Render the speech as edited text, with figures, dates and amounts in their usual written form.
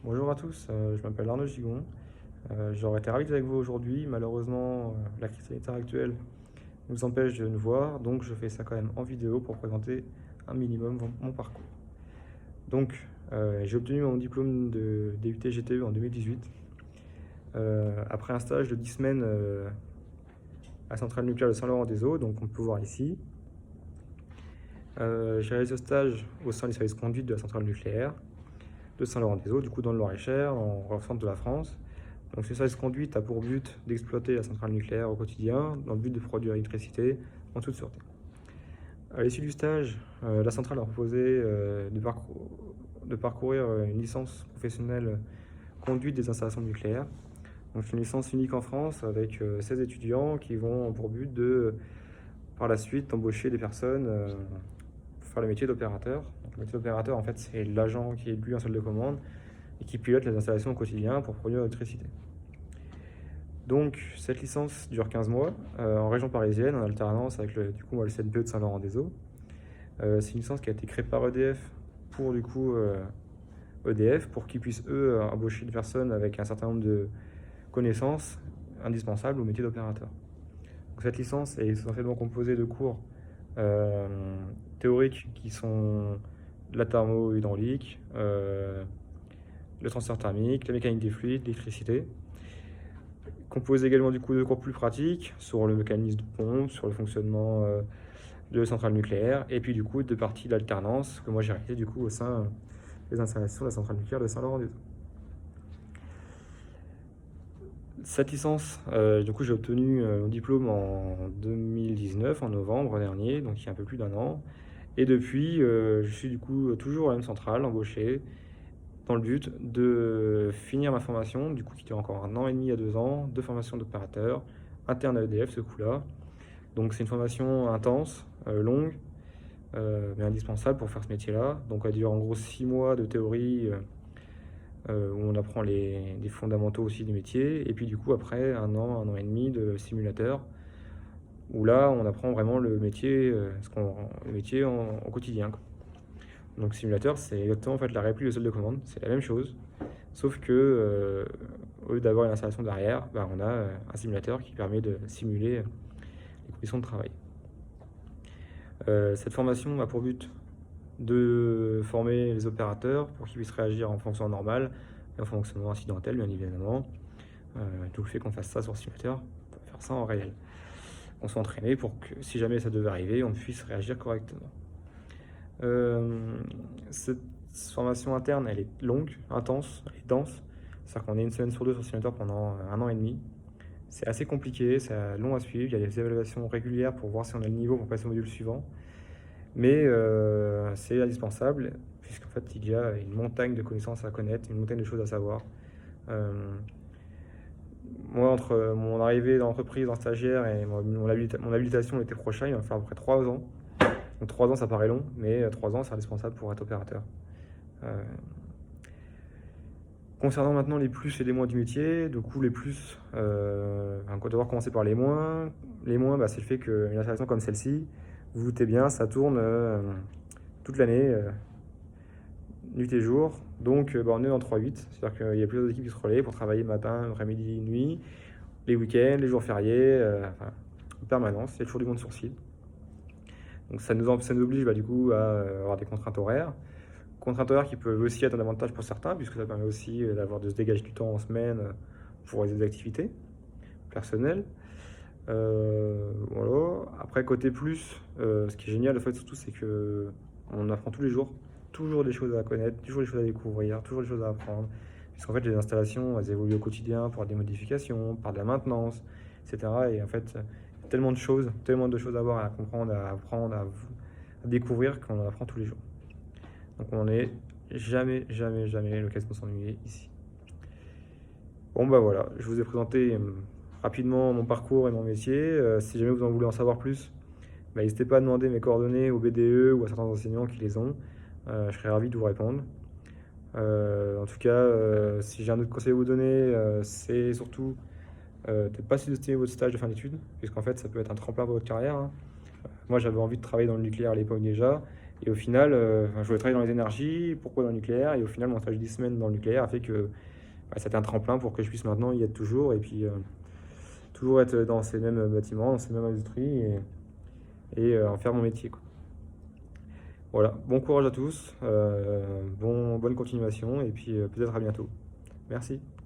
Bonjour à tous, je m'appelle Arnaud Gigon. J'aurais été ravi d'être avec vous aujourd'hui. Malheureusement, la crise sanitaire actuelle nous empêche de nous voir, donc je fais ça quand même en vidéo pour présenter un minimum mon parcours. Donc, j'ai obtenu mon diplôme de DUT GTE en 2018, après un stage de 10 semaines à la centrale nucléaire de Saint-Laurent-des-Eaux, donc on peut voir ici. J'ai réalisé ce stage au sein du service conduite de la centrale nucléaire de Saint-Laurent-des-Eaux, du coup dans le Loir-et-Cher, en centre de la France. Donc ce service conduite a pour but d'exploiter la centrale nucléaire au quotidien, dans le but de produire l'électricité en toute sûreté. À l'issue du stage, la centrale a proposé de parcourir une licence professionnelle conduite des installations nucléaires. Donc c'est une licence unique en France avec 16 étudiants qui vont pour but de, par la suite, embaucher des personnes pour faire le métier d'opérateur. Donc le métier d'opérateur, en fait, c'est l'agent qui est lui en salle de commande et qui pilote les installations au quotidien pour produire l'électricité. Donc, cette licence dure 15 mois en région parisienne, en alternance avec le CNPE de Saint-Laurent-des-Eaux. C'est une licence qui a été créée par EDF pour EDF, pour qu'ils puissent eux embaucher des personnes avec un certain nombre de connaissances indispensables au métier d'opérateur. Cette licence est essentiellement composée de cours euh, théoriques qui sont la thermo-hydraulique, le transfert thermique, la mécanique des fluides, l'électricité. Composé également du coup de cours plus pratiques sur le mécanisme de pompe, sur le fonctionnement de centrales nucléaires, et puis du coup de parties d'alternance que moi j'ai réalisé du coup au sein des installations de la centrale nucléaire de Saint-Laurent-des-Eaux. Cette licence, du coup j'ai obtenu mon diplôme en 2019, en novembre dernier, donc il y a un peu plus d'un an. Et depuis, je suis du coup toujours à la même centrale, embauché, dans le but de finir ma formation, du coup qui dure encore un an et demi à 2 ans, de formation d'opérateur, interne à EDF ce coup-là. Donc c'est une formation intense, longue, mais indispensable pour faire ce métier-là. Donc elle dure en gros 6 mois de théorie où on apprend les fondamentaux aussi du métier. Et puis du coup après un an et demi de simulateur où là on apprend vraiment le métier, le métier au quotidien, quoi. Donc simulateur c'est exactement en fait la réplique de salle de commande, c'est la même chose. Sauf que au lieu d'avoir une installation derrière, bah, on a un simulateur qui permet de simuler les conditions de travail. Cette formation a pour but de former les opérateurs pour qu'ils puissent réagir en fonction normale et en fonctionnement incidentel, bien évidemment. Tout le fait qu'on fasse ça sur le simulateur, on peut faire ça en réel. On s'est entraîné pour que si jamais ça devait arriver, on puisse réagir correctement. Cette formation interne, elle est longue, intense, elle est dense. C'est-à-dire qu'on est une semaine sur deux sur le simulateur pendant un an et demi. C'est assez compliqué, c'est long à suivre. Il y a des évaluations régulières pour voir si on a le niveau pour passer au module suivant. Mais c'est indispensable, puisqu'en fait, il y a une montagne de connaissances à connaître, une montagne de choses à savoir. Euh, Moi, entre mon arrivée dans l'entreprise en stagiaire et mon habilitation l'été prochain, il va me falloir à peu près 3 ans. Donc 3 ans, ça paraît long, mais 3 ans, c'est indispensable pour être opérateur. Euh, Concernant maintenant les plus et les moins du métier, du coup les plus, on va devoir commencer par les moins. Les moins, bah, c'est le fait qu'une installation comme celle-ci, vous vous doutez bien, ça tourne toute l'année, nuit et jour. Donc bah, on est dans 3-8, c'est-à-dire qu'il y a plusieurs équipes qui se relaient pour travailler matin, après-midi, nuit, les week-ends, les jours fériés, enfin, en permanence, il y a toujours du monde sur site. Donc ça nous oblige bah, du coup à avoir des contraintes horaires. Contraintes horaires qui peuvent aussi être un avantage pour certains, puisque ça permet aussi d'avoir de se dégager du temps en semaine pour des activités personnelles. Voilà. Après, côté plus, ce qui est génial, en fait, surtout, c'est que on apprend tous les jours, toujours des choses à connaître, toujours des choses à découvrir, toujours des choses à apprendre. Puisqu'en fait, les installations, elles évoluent au quotidien par des modifications, par de la maintenance, etc. Et en fait, il y a tellement de choses à voir, à comprendre, à apprendre, à découvrir qu'on en apprend tous les jours. Donc on n'est jamais, jamais, jamais l'occasion de s'ennuyer ici. Bon bah voilà, je vous ai présenté rapidement mon parcours et mon métier. Si jamais vous en voulez en savoir plus, bah, n'hésitez pas à demander mes coordonnées au BDE ou à certains enseignants qui les ont. Je serai ravi de vous répondre. En tout cas, si j'ai un autre conseil à vous donner, c'est surtout de ne pas sous-estimer votre stage de fin d'études, puisqu'en fait ça peut être un tremplin pour votre carrière, hein. Moi j'avais envie de travailler dans le nucléaire à l'époque déjà, Et au final, je voulais travailler dans les énergies, pourquoi dans le nucléaire? Et au final, mon stage de 10 semaines dans le nucléaire a fait que c'était un tremplin pour que je puisse maintenant y être toujours, et puis toujours être dans ces mêmes bâtiments, dans ces mêmes industries, et en faire mon métier, quoi. Voilà, bon courage à tous, bonne continuation, et puis peut-être à bientôt. Merci.